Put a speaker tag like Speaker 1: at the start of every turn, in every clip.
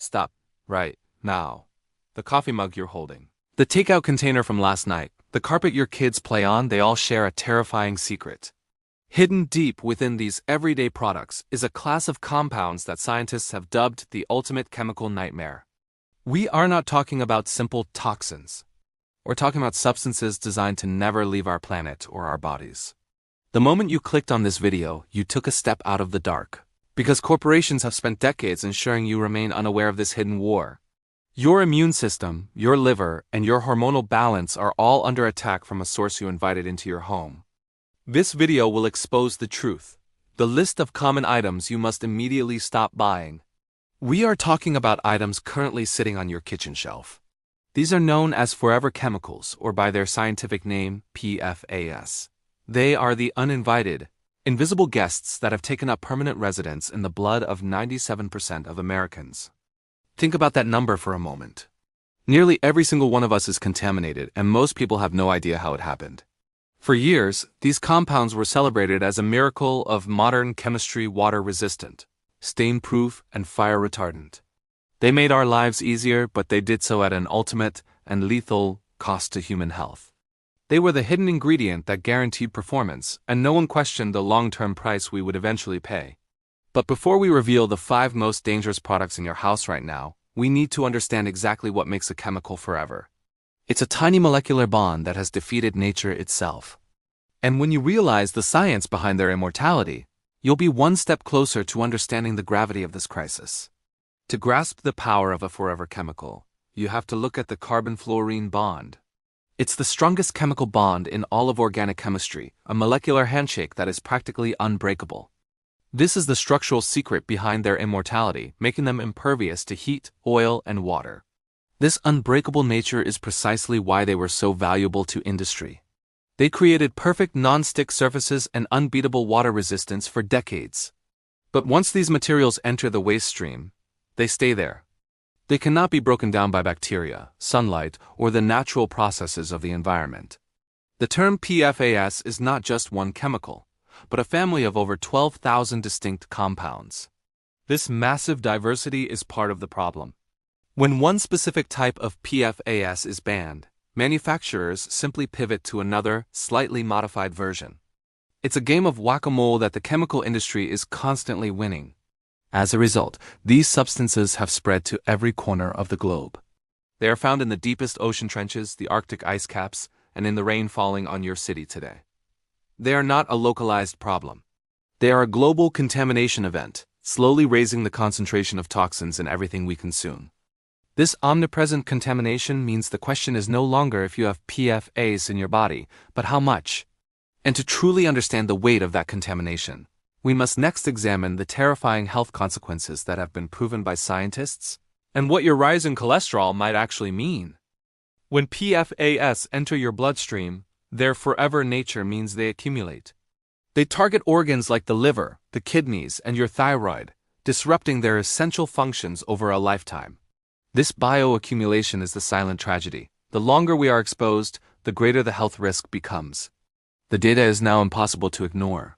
Speaker 1: Stop. Right. Now. The coffee mug you're holding. The takeout container from last night. The carpet your kids play on, they all share a terrifying secret. Hidden deep within these everyday products is a class of compounds that scientists have dubbed the ultimate chemical nightmare. We are not talking about simple toxins. We're talking about substances designed to never leave our planet or our bodies. The moment you clicked on this video, you took a step out of the dark. Because corporations have spent decades ensuring you remain unaware of this hidden war. Your immune system, your liver, and your hormonal balance are all under attack from a source you invited into your home. This video will expose the truth, the list of common items you must immediately stop buying. We are talking about items currently sitting on your kitchen shelf. These are known as forever chemicals, or by their scientific name, PFAS. They are the uninvited, invisible guests that have taken up permanent residence in the blood of 97% of Americans. Think about that number for a moment. Nearly every single one of us is contaminated, and most people have no idea how it happened. For years, these compounds were celebrated as a miracle of modern chemistry: water-resistant, stain-proof, and fire-retardant. They made our lives easier, but they did so at an ultimate and lethal cost to human health. They were the hidden ingredient that guaranteed performance, and no one questioned the long-term price we would eventually pay. But before we reveal the 5 most dangerous products in your house right now, we need to understand exactly what makes a chemical forever. It's a tiny molecular bond that has defeated nature itself. And when you realize the science behind their immortality, you'll be one step closer to understanding the gravity of this crisis. To grasp the power of a forever chemical, you have to look at the carbon-fluorine bond. It's the strongest chemical bond in all of organic chemistry, a molecular handshake that is practically unbreakable. This is the structural secret behind their immortality, making them impervious to heat, oil, and water. This unbreakable nature is precisely why they were so valuable to industry. They created perfect non-stick surfaces and unbeatable water resistance for decades. But once these materials enter the waste stream, they stay there. They cannot be broken down by bacteria, sunlight, or the natural processes of the environment. The term PFAS is not just one chemical, but a family of over 12,000 distinct compounds. This massive diversity is part of the problem. When one specific type of PFAS is banned, manufacturers simply pivot to another, slightly modified version. It's a game of whack-a-mole that the chemical industry is constantly winning. As a result, these substances have spread to every corner of the globe. They are found in the deepest ocean trenches, the Arctic ice caps, and in the rain falling on your city today. They are not a localized problem. They are a global contamination event, slowly raising the concentration of toxins in everything we consume. This omnipresent contamination means the question is no longer if you have PFAS in your body, but how much. And to truly understand the weight of that contamination, we must next examine the terrifying health consequences that have been proven by scientists, and what your rise in cholesterol might actually mean. When PFAS enter your bloodstream, their forever nature means they accumulate. They target organs like the liver, the kidneys, and your thyroid, disrupting their essential functions over a lifetime. This bioaccumulation is the silent tragedy. The longer we are exposed, the greater the health risk becomes. The data is now impossible to ignore.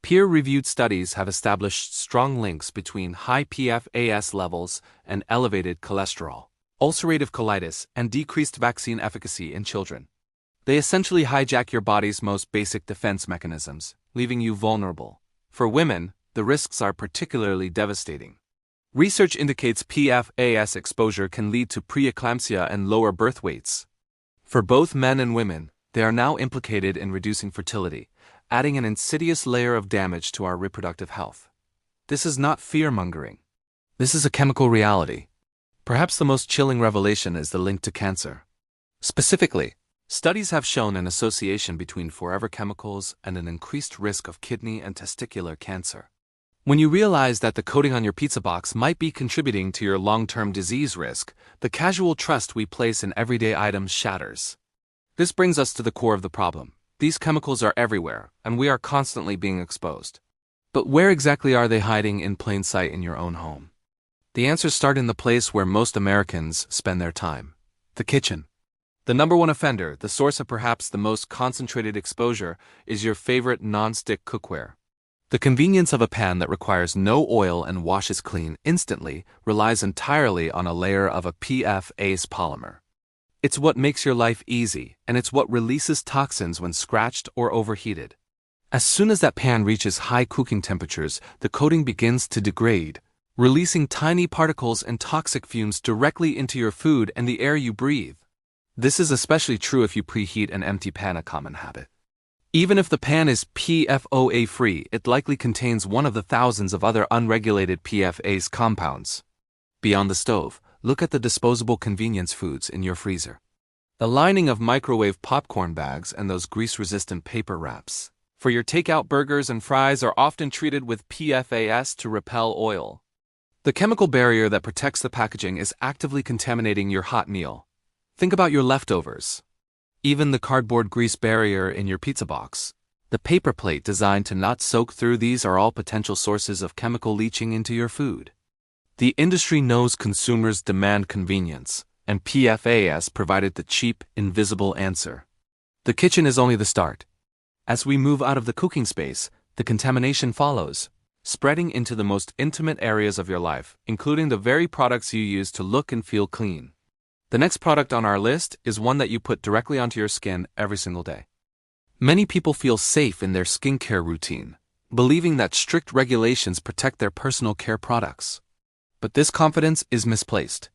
Speaker 1: Peer-reviewed studies have established strong links between high PFAS levels and elevated cholesterol, ulcerative colitis, and decreased vaccine efficacy in children. They essentially hijack your body's most basic defense mechanisms, leaving you vulnerable. For women, the risks are particularly devastating. Research indicates PFAS exposure can lead to preeclampsia and lower birth weights. For both men and women, they are now implicated in reducing fertility, adding an insidious layer of damage to our reproductive health. This is not fear-mongering. This is a chemical reality. Perhaps the most chilling revelation is the link to cancer. Specifically, studies have shown an association between forever chemicals and an increased risk of kidney and testicular cancer. When you realize that the coating on your pizza box might be contributing to your long-term disease risk, the casual trust we place in everyday items shatters. This brings us to the core of the problem. These chemicals are everywhere, and we are constantly being exposed. But where exactly are they hiding in plain sight in your own home? The answers start in the place where most Americans spend their time: the kitchen. The number one offender, the source of perhaps the most concentrated exposure, is your favorite non-stick cookware. The convenience of a pan that requires no oil and washes clean instantly relies entirely on a layer of a PFAS polymer. It's what makes your life easy, and it's what releases toxins when scratched or overheated. As soon as that pan reaches high cooking temperatures, the coating begins to degrade, releasing tiny particles and toxic fumes directly into your food and the air you breathe. This is especially true if you preheat an empty pan, a common habit. Even if the pan is PFOA-free, it likely contains one of the thousands of other unregulated PFAS compounds. Beyond the stove, look at the disposable convenience foods in your freezer. The lining of microwave popcorn bags and those grease-resistant paper wraps for your takeout burgers and fries are often treated with PFAS to repel oil. The chemical barrier that protects the packaging is actively contaminating your hot meal. Think about your leftovers. Even the cardboard grease barrier in your pizza box, the paper plate designed to not soak through these are all potential sources of chemical leaching into your food. The industry knows consumers demand convenience, and PFAS provided the cheap, invisible answer. The kitchen is only the start. As we move out of the cooking space, the contamination follows, spreading into the most intimate areas of your life, including the very products you use to look and feel clean. The next product on our list is one that you put directly onto your skin every single day. Many people feel safe in their skincare routine, believing that strict regulations protect their personal care products. But this confidence is misplaced.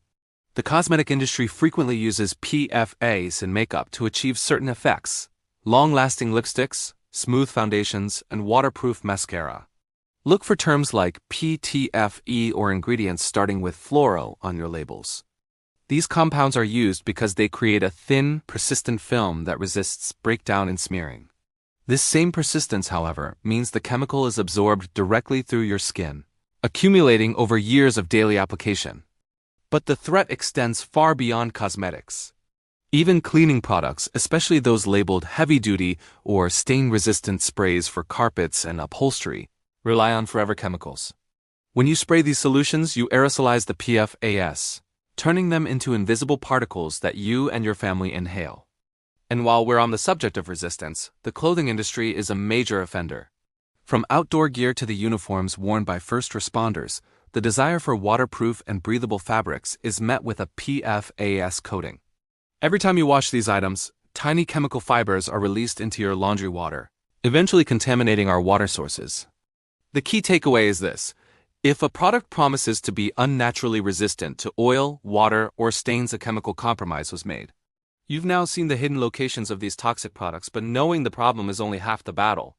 Speaker 1: The cosmetic industry frequently uses PFAS in makeup to achieve certain effects: long-lasting lipsticks, smooth foundations, and waterproof mascara. Look for terms like PTFE or ingredients starting with fluoro on your labels. These compounds are used because they create a thin, persistent film that resists breakdown and smearing. This same persistence, however, means the chemical is absorbed directly through your skin, accumulating over years of daily application. But the threat extends far beyond cosmetics. Even cleaning products, especially those labeled heavy-duty or stain-resistant sprays for carpets and upholstery, rely on forever chemicals. When you spray these solutions, you aerosolize the PFAS, turning them into invisible particles that you and your family inhale. And while we're on the subject of resistance, the clothing industry is a major offender. From outdoor gear to the uniforms worn by first responders, the desire for waterproof and breathable fabrics is met with a PFAS coating. Every time you wash these items, tiny chemical fibers are released into your laundry water, eventually contaminating our water sources. The key takeaway is this: if a product promises to be unnaturally resistant to oil, water, or stains, a chemical compromise was made. You've now seen the hidden locations of these toxic products, but knowing the problem is only half the battle.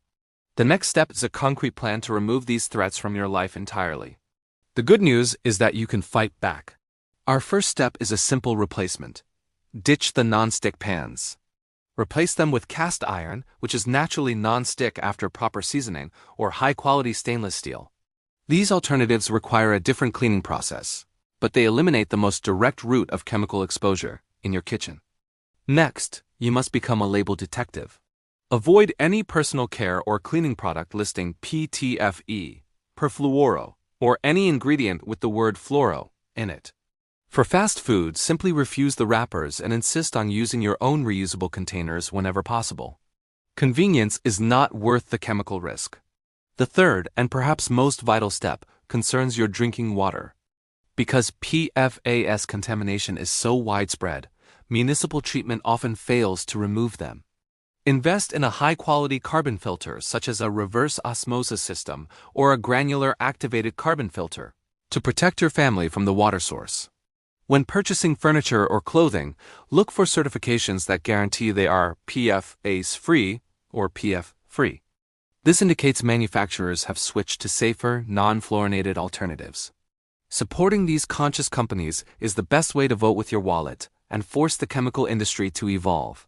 Speaker 1: The next step is a concrete plan to remove these threats from your life entirely. The good news is that you can fight back. Our first step is a simple replacement. Ditch the non-stick pans. Replace them with cast iron, which is naturally non-stick after proper seasoning, or high-quality stainless steel. These alternatives require a different cleaning process, but they eliminate the most direct route of chemical exposure in your kitchen. Next, you must become a label detective. Avoid any personal care or cleaning product listing PTFE, perfluoro, or any ingredient with the word fluoro in it. For fast food, simply refuse the wrappers and insist on using your own reusable containers whenever possible. Convenience is not worth the chemical risk. The third, and perhaps most vital step, concerns your drinking water. Because PFAS contamination is so widespread, municipal treatment often fails to remove them. Invest in a high-quality carbon filter, such as a reverse osmosis system or a granular activated carbon filter, to protect your family from the water source. When purchasing furniture or clothing, look for certifications that guarantee they are PFAS-free or PF-free. This indicates manufacturers have switched to safer, non-fluorinated alternatives. Supporting these conscious companies is the best way to vote with your wallet and force the chemical industry to evolve.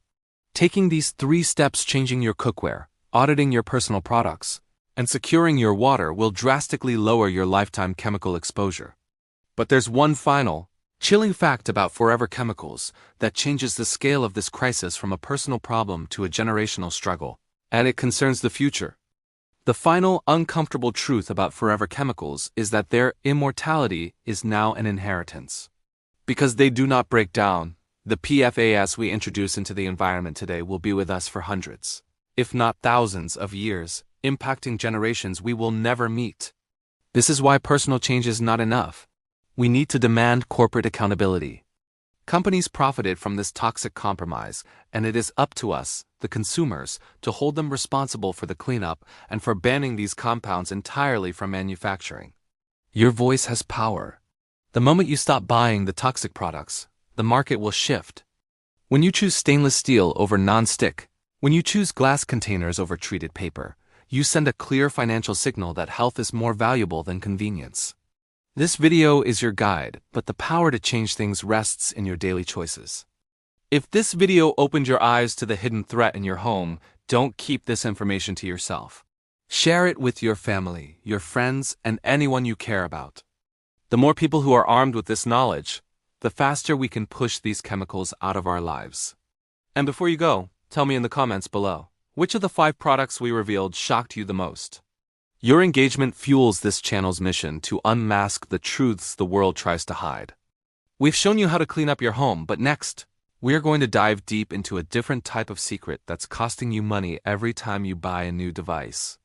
Speaker 1: Taking these 3 steps, changing your cookware, auditing your personal products, and securing your water, will drastically lower your lifetime chemical exposure. But there's one final, chilling fact about forever chemicals that changes the scale of this crisis from a personal problem to a generational struggle, and it concerns the future. The final uncomfortable truth about forever chemicals is that their immortality is now an inheritance. Because they do not break down, the PFAS we introduce into the environment today will be with us for hundreds, if not thousands of years, impacting generations we will never meet. This is why personal change is not enough. We need to demand corporate accountability. Companies profited from this toxic compromise, and it is up to us, the consumers, to hold them responsible for the cleanup and for banning these compounds entirely from manufacturing. Your voice has power. The moment you stop buying the toxic products, the market will shift. When you choose stainless steel over non-stick, when you choose glass containers over treated paper, you send a clear financial signal that health is more valuable than convenience. This video is your guide, but the power to change things rests in your daily choices. If this video opened your eyes to the hidden threat in your home, don't keep this information to yourself. Share it with your family, your friends, and anyone you care about. The more people who are armed with this knowledge, the faster we can push these chemicals out of our lives. And before you go, tell me in the comments below, which of the 5 products we revealed shocked you the most? Your engagement fuels this channel's mission to unmask the truths the world tries to hide. We've shown you how to clean up your home, but next, we are going to dive deep into a different type of secret that's costing you money every time you buy a new device.